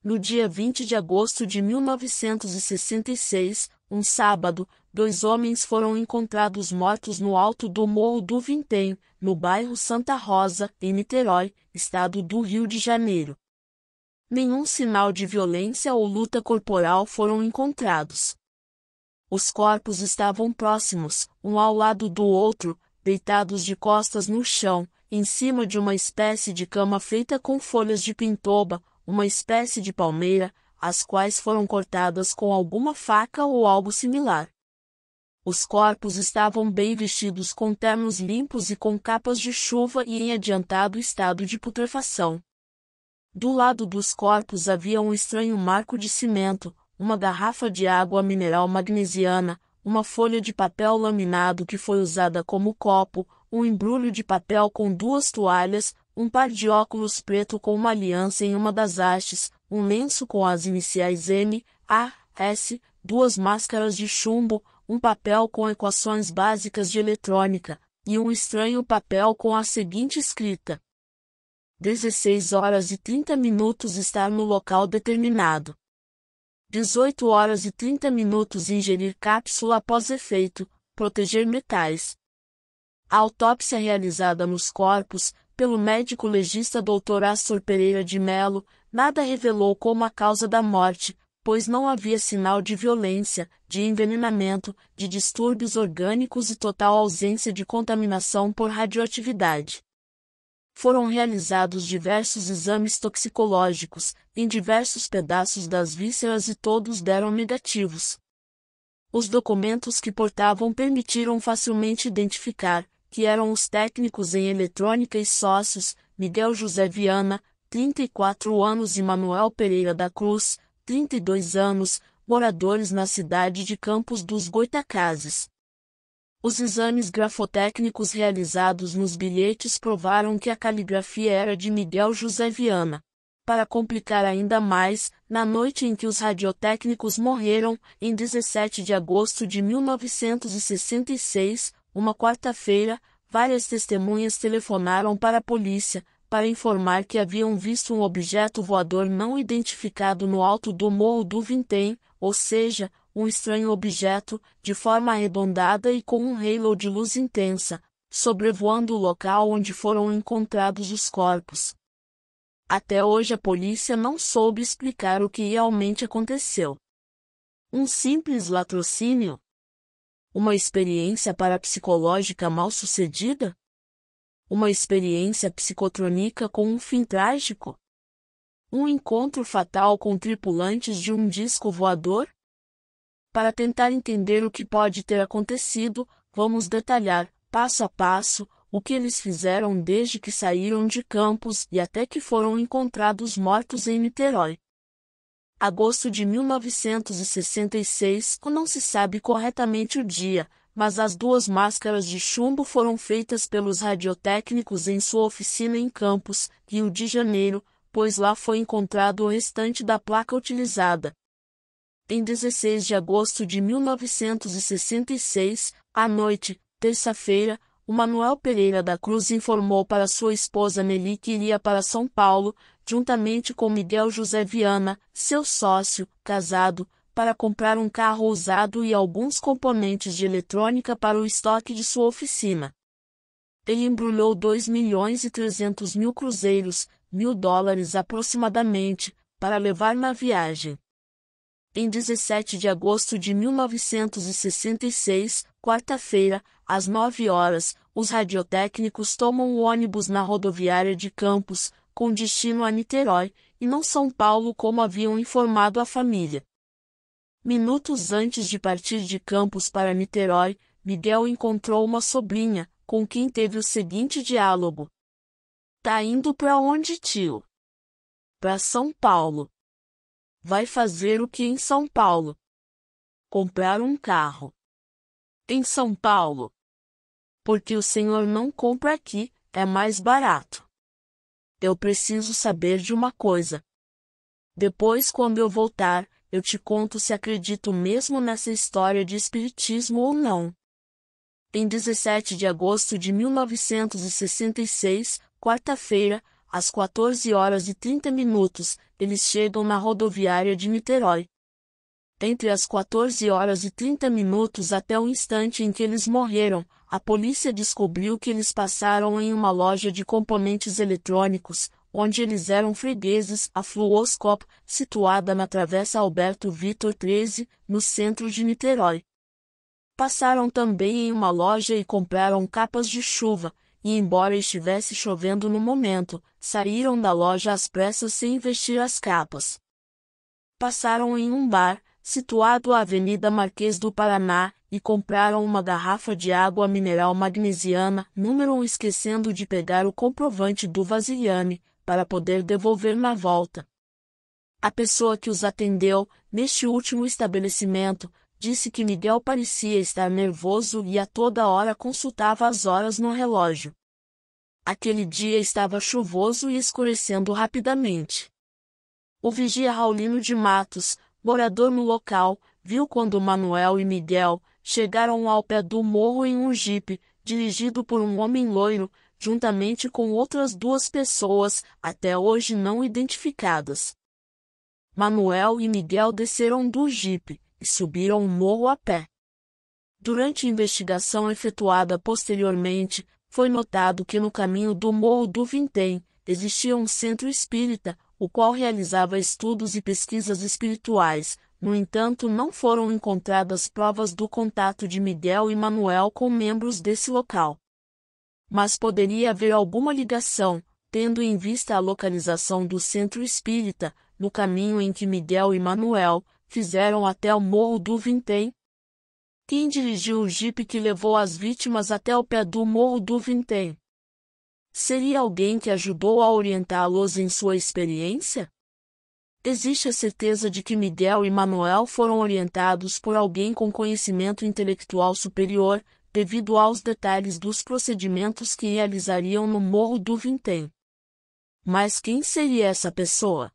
No dia 20 de agosto de 1966, um sábado, 2 homens foram encontrados mortos no alto do Morro do Vintém, no bairro Santa Rosa, em Niterói, estado do Rio de Janeiro. Nenhum sinal de violência ou luta corporal foram encontrados. Os corpos estavam próximos, um ao lado do outro, deitados de costas no chão, em cima de uma espécie de cama feita com folhas de pintoba, uma espécie de palmeira, as quais foram cortadas com alguma faca ou algo similar. Os corpos estavam bem vestidos com ternos limpos e com capas de chuva e em adiantado estado de putrefação. Do lado dos corpos havia um estranho marco de cimento, uma garrafa de água mineral magnesiana, uma folha de papel laminado que foi usada como copo, um embrulho de papel com 2 toalhas, um par de óculos preto com uma aliança em uma das hastes, um lenço com as iniciais M, A, S, 2 máscaras de chumbo, um papel com equações básicas de eletrônica, e um estranho papel com a seguinte escrita: 16h30 estar no local determinado. 18h30 ingerir cápsula após efeito, proteger metais. A autópsia realizada nos corpos, pelo médico legista Dr. Astor Pereira de Melo, nada revelou como a causa da morte, pois não havia sinal de violência, de envenenamento, de distúrbios orgânicos e total ausência de contaminação por radioatividade. Foram realizados diversos exames toxicológicos, em diversos pedaços das vísceras e todos deram negativos. Os documentos que portavam permitiram facilmente identificar que eram os técnicos em eletrônica e sócios, Miguel José Viana, 34 anos e Manuel Pereira da Cruz, 32 anos, moradores na cidade de Campos dos Goytacazes. Os exames grafotécnicos realizados nos bilhetes provaram que a caligrafia era de Miguel José Viana. Para complicar ainda mais, na noite em que os radiotécnicos morreram, em 17 de agosto de 1966, uma quarta-feira, várias testemunhas telefonaram para a polícia, para informar que haviam visto um objeto voador não identificado no alto do Morro do Vintém, ou seja, um estranho objeto, de forma arredondada e com um halo de luz intensa, sobrevoando o local onde foram encontrados os corpos. Até hoje a polícia não soube explicar o que realmente aconteceu. Um simples latrocínio? Uma experiência parapsicológica mal-sucedida? Uma experiência psicotrônica com um fim trágico? Um encontro fatal com tripulantes de um disco voador? Para tentar entender o que pode ter acontecido, vamos detalhar, passo a passo, o que eles fizeram desde que saíram de Campos e até que foram encontrados mortos em Niterói. Agosto de 1966, não se sabe corretamente o dia, mas as 2 máscaras de chumbo foram feitas pelos radiotécnicos em sua oficina em Campos, Rio de Janeiro, pois lá foi encontrado o restante da placa utilizada. Em 16 de agosto de 1966, à noite, terça-feira, o Manuel Pereira da Cruz informou para sua esposa Nelly que iria para São Paulo, juntamente com Miguel José Viana, seu sócio, casado, para comprar um carro usado e alguns componentes de eletrônica para o estoque de sua oficina. Ele embrulhou 2.300.000 cruzeiros, $1.000 aproximadamente, para levar na viagem. Em 17 de agosto de 1966, quarta-feira, às 9 horas, os radiotécnicos tomam o ônibus na rodoviária de Campos, com destino a Niterói, e não São Paulo como haviam informado a família. Minutos antes de partir de Campos para Niterói, Miguel encontrou uma sobrinha, com quem teve o seguinte diálogo: "Tá indo pra onde, tio?" "Pra São Paulo." "Vai fazer o que em São Paulo?" "Comprar um carro." "Em São Paulo?" "Porque o senhor não compra aqui, é mais barato." "Eu preciso saber de uma coisa. Depois, quando eu voltar, eu te conto se acredito mesmo nessa história de espiritismo ou não." Em 17 de agosto de 1966, quarta-feira, às 14h30, eles chegam na rodoviária de Niterói. Entre as 14h30 até o instante em que eles morreram, a polícia descobriu que eles passaram em uma loja de componentes eletrônicos, onde eles eram fregueses, a Fluoscop, situada na Travessa Alberto Vitor 13, no centro de Niterói. Passaram também em uma loja e compraram capas de chuva, e embora estivesse chovendo no momento, saíram da loja às pressas sem vestir as capas. Passaram em um bar, situado à Avenida Marquês do Paraná, e compraram uma garrafa de água mineral magnesiana, número 1, esquecendo de pegar o comprovante do vasilhame, para poder devolver na volta. A pessoa que os atendeu, neste último estabelecimento, disse que Miguel parecia estar nervoso e a toda hora consultava as horas no relógio. Aquele dia estava chuvoso e escurecendo rapidamente. O vigia Raulino de Matos, morador no local, viu quando Manuel e Miguel chegaram ao pé do morro em um jipe, dirigido por um homem loiro, juntamente com outras 2 pessoas, até hoje não identificadas. Manuel e Miguel desceram do jipe e subiram o morro a pé. Durante a investigação efetuada posteriormente, foi notado que no caminho do Morro do Vintém existia um centro espírita, o qual realizava estudos e pesquisas espirituais. No entanto, não foram encontradas provas do contato de Miguel e Manuel com membros desse local. Mas poderia haver alguma ligação, tendo em vista a localização do centro espírita, no caminho em que Miguel e Manuel fizeram até o Morro do Vintém. Quem dirigiu o jipe que levou as vítimas até o pé do Morro do Vintém? Seria alguém que ajudou a orientá-los em sua experiência? Existe a certeza de que Miguel e Manuel foram orientados por alguém com conhecimento intelectual superior, devido aos detalhes dos procedimentos que realizariam no Morro do Vintém. Mas quem seria essa pessoa?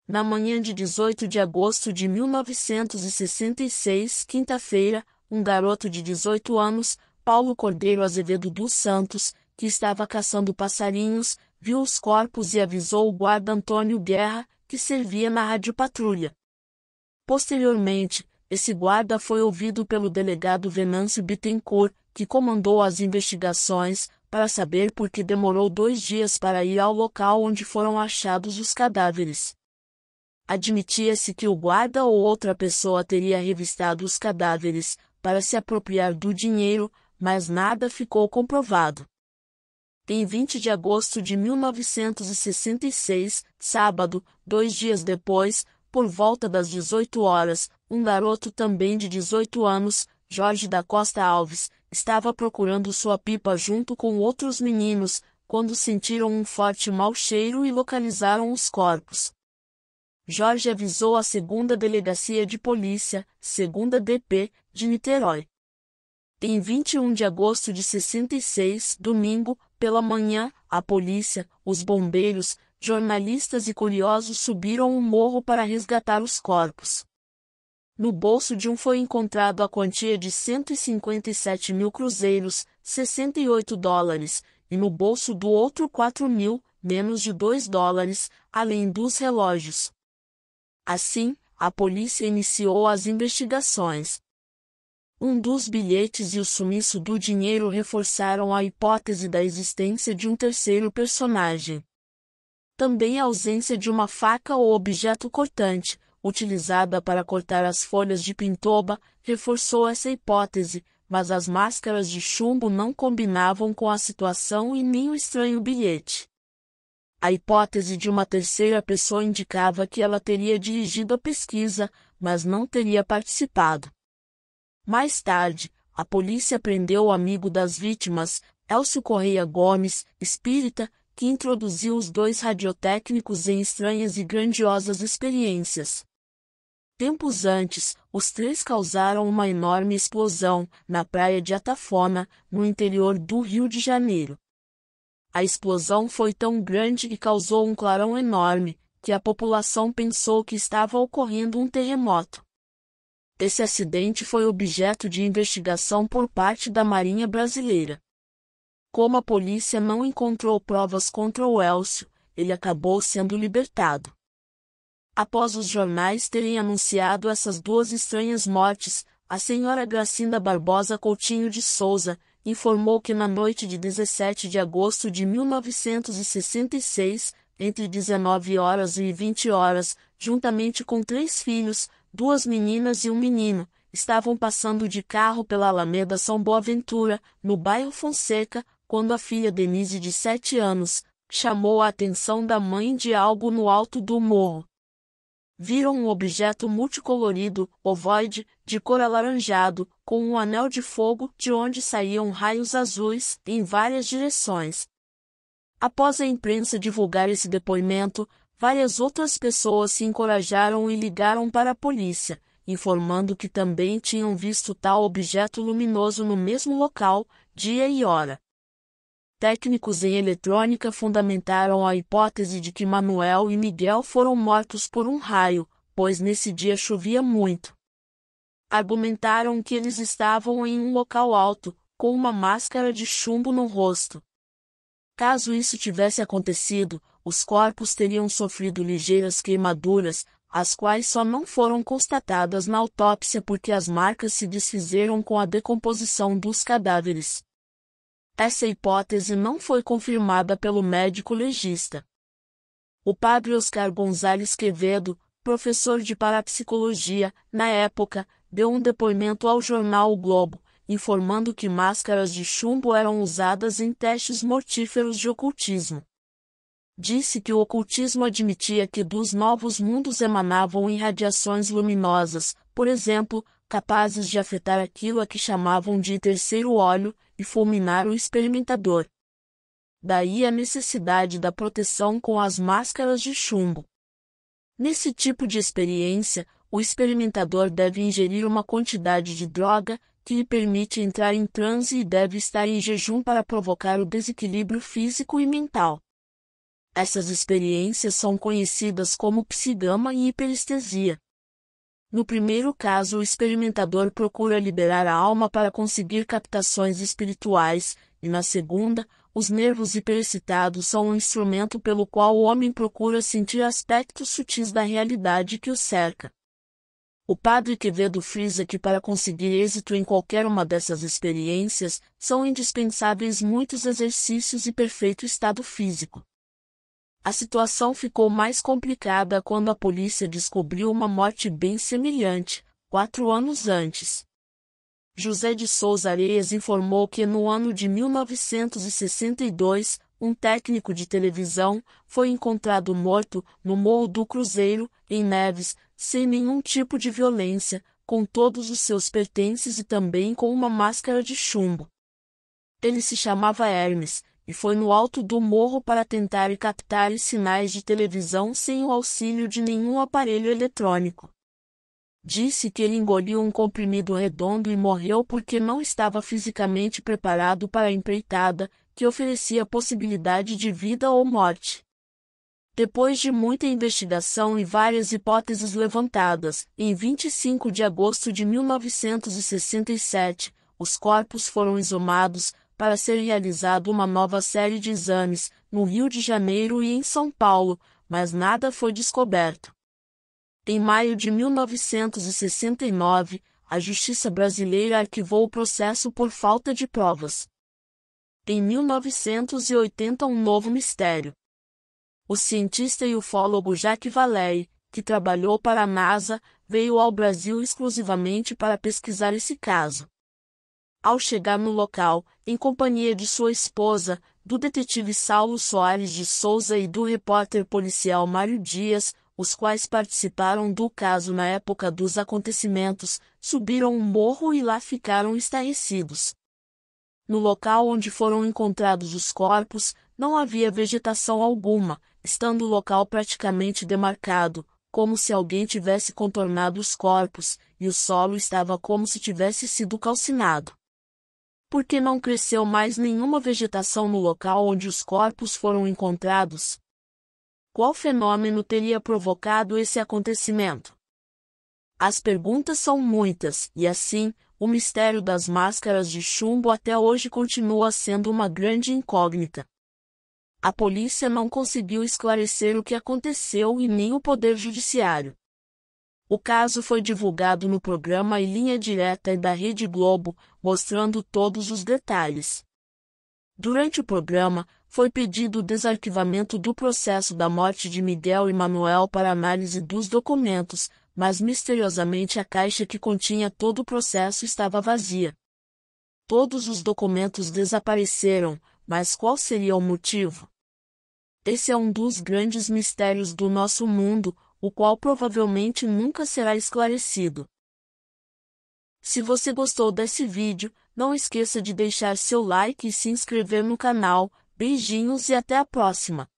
Na manhã de 18 de agosto de 1966, quinta-feira, um garoto de 18 anos, Paulo Cordeiro Azevedo dos Santos, que estava caçando passarinhos, viu os corpos e avisou o guarda Antônio Guerra, que servia na radiopatrulha. Posteriormente, esse guarda foi ouvido pelo delegado Venâncio Bittencourt, que comandou as investigações, para saber por que demorou 2 dias para ir ao local onde foram achados os cadáveres. Admitia-se que o guarda ou outra pessoa teria revistado os cadáveres, para se apropriar do dinheiro, mas nada ficou comprovado. Em 20 de agosto de 1966, sábado, 2 dias depois, por volta das 18 horas, um garoto também de 18 anos, Jorge da Costa Alves, estava procurando sua pipa junto com outros meninos, quando sentiram um forte mau cheiro e localizaram os corpos. Jorge avisou a 2ª Delegacia de Polícia, 2ª DP, de Niterói. Em 21 de agosto de 66, domingo, pela manhã, a polícia, os bombeiros, jornalistas e curiosos subiram o morro para resgatar os corpos. No bolso de um foi encontrado a quantia de 157 mil cruzeiros, $68, e no bolso do outro 4 mil, menos de $2, além dos relógios. Assim, a polícia iniciou as investigações. Um dos bilhetes e o sumiço do dinheiro reforçaram a hipótese da existência de um terceiro personagem. Também a ausência de uma faca ou objeto cortante, utilizada para cortar as folhas de pintoba, reforçou essa hipótese, mas as máscaras de chumbo não combinavam com a situação e nem o estranho bilhete. A hipótese de uma terceira pessoa indicava que ela teria dirigido a pesquisa, mas não teria participado. Mais tarde, a polícia prendeu o amigo das vítimas, Elcio Correia Gomes, espírita, que introduziu os 2 radiotécnicos em estranhas e grandiosas experiências. Tempos antes, os 3 causaram uma enorme explosão, na praia de Atafona, no interior do Rio de Janeiro. A explosão foi tão grande e causou um clarão enorme, que a população pensou que estava ocorrendo um terremoto. Esse acidente foi objeto de investigação por parte da Marinha Brasileira. como a polícia não encontrou provas contra o Elcio, ele acabou sendo libertado. Após os jornais terem anunciado essas duas estranhas mortes, a senhora Gracinda Barbosa Coutinho de Souza informou que na noite de 17 de agosto de 1966, entre 19 horas e 20 horas, juntamente com 3 filhos, 2 meninas e um menino, estavam passando de carro pela Alameda São Boaventura, no bairro Fonseca, quando a filha Denise, de 7 anos, chamou a atenção da mãe de algo no alto do morro. Viram um objeto multicolorido, ovoide, de cor alaranjado, com um anel de fogo de onde saíam raios azuis, em várias direções. Após a imprensa divulgar esse depoimento, várias outras pessoas se encorajaram e ligaram para a polícia, informando que também tinham visto tal objeto luminoso no mesmo local, dia e hora. Técnicos em eletrônica fundamentaram a hipótese de que Manuel e Miguel foram mortos por um raio, pois nesse dia chovia muito. Argumentaram que eles estavam em um local alto, com uma máscara de chumbo no rosto. Caso isso tivesse acontecido, os corpos teriam sofrido ligeiras queimaduras, as quais só não foram constatadas na autópsia porque as marcas se desfizeram com a decomposição dos cadáveres. Essa hipótese não foi confirmada pelo médico legista. O padre Oscar Gonzalez Quevedo, professor de parapsicologia, na época, deu um depoimento ao jornal O Globo, informando que máscaras de chumbo eram usadas em testes mortíferos de ocultismo. Disse que o ocultismo admitia que dos novos mundos emanavam irradiações luminosas, por exemplo, capazes de afetar aquilo a que chamavam de terceiro olho, e fulminar o experimentador. Daí a necessidade da proteção com as máscaras de chumbo. Nesse tipo de experiência, o experimentador deve ingerir uma quantidade de droga, que lhe permite entrar em transe e deve estar em jejum para provocar o desequilíbrio físico e mental. Essas experiências são conhecidas como psigama e hiperestesia. No primeiro caso, o experimentador procura liberar a alma para conseguir captações espirituais, e na segunda, os nervos hiperexcitados são um instrumento pelo qual o homem procura sentir aspectos sutis da realidade que o cerca. O padre Quevedo frisa que para conseguir êxito em qualquer uma dessas experiências, são indispensáveis muitos exercícios e perfeito estado físico. A situação ficou mais complicada quando a polícia descobriu uma morte bem semelhante, 4 anos antes. José de Souza Areias informou que no ano de 1962, um técnico de televisão foi encontrado morto no Morro do Cruzeiro, em Neves, sem nenhum tipo de violência, com todos os seus pertences e também com uma máscara de chumbo. Ele se chamava Hermes, e foi no alto do morro para tentar captar sinais de televisão sem o auxílio de nenhum aparelho eletrônico. Disse que ele engoliu um comprimido redondo e morreu porque não estava fisicamente preparado para a empreitada, que oferecia a possibilidade de vida ou morte. Depois de muita investigação e várias hipóteses levantadas, em 25 de agosto de 1967, os corpos foram exumados, para ser realizada uma nova série de exames, no Rio de Janeiro e em São Paulo, mas nada foi descoberto. Em maio de 1969, a Justiça brasileira arquivou o processo por falta de provas. Em 1980, um novo mistério. O cientista e ufólogo Jacques Vallée, que trabalhou para a NASA, veio ao Brasil exclusivamente para pesquisar esse caso. Ao chegar no local, em companhia de sua esposa, do detetive Saulo Soares de Souza e do repórter policial Mário Dias, os quais participaram do caso na época dos acontecimentos, subiram um morro e lá ficaram estarrecidos. No local onde foram encontrados os corpos, não havia vegetação alguma, estando o local praticamente demarcado, como se alguém tivesse contornado os corpos, e o solo estava como se tivesse sido calcinado. Porque não cresceu mais nenhuma vegetação no local onde os corpos foram encontrados? Qual fenômeno teria provocado esse acontecimento? As perguntas são muitas, e assim, o mistério das máscaras de chumbo até hoje continua sendo uma grande incógnita. A polícia não conseguiu esclarecer o que aconteceu e nem o Poder Judiciário. O caso foi divulgado no programa Em Linha Direta da Rede Globo, mostrando todos os detalhes. Durante o programa, foi pedido o desarquivamento do processo da morte de Miguel e Manuel para análise dos documentos, mas misteriosamente a caixa que continha todo o processo estava vazia. Todos os documentos desapareceram, mas qual seria o motivo? Esse é um dos grandes mistérios do nosso mundo, o qual provavelmente nunca será esclarecido. Se você gostou desse vídeo, não esqueça de deixar seu like e se inscrever no canal. Beijinhos e até a próxima!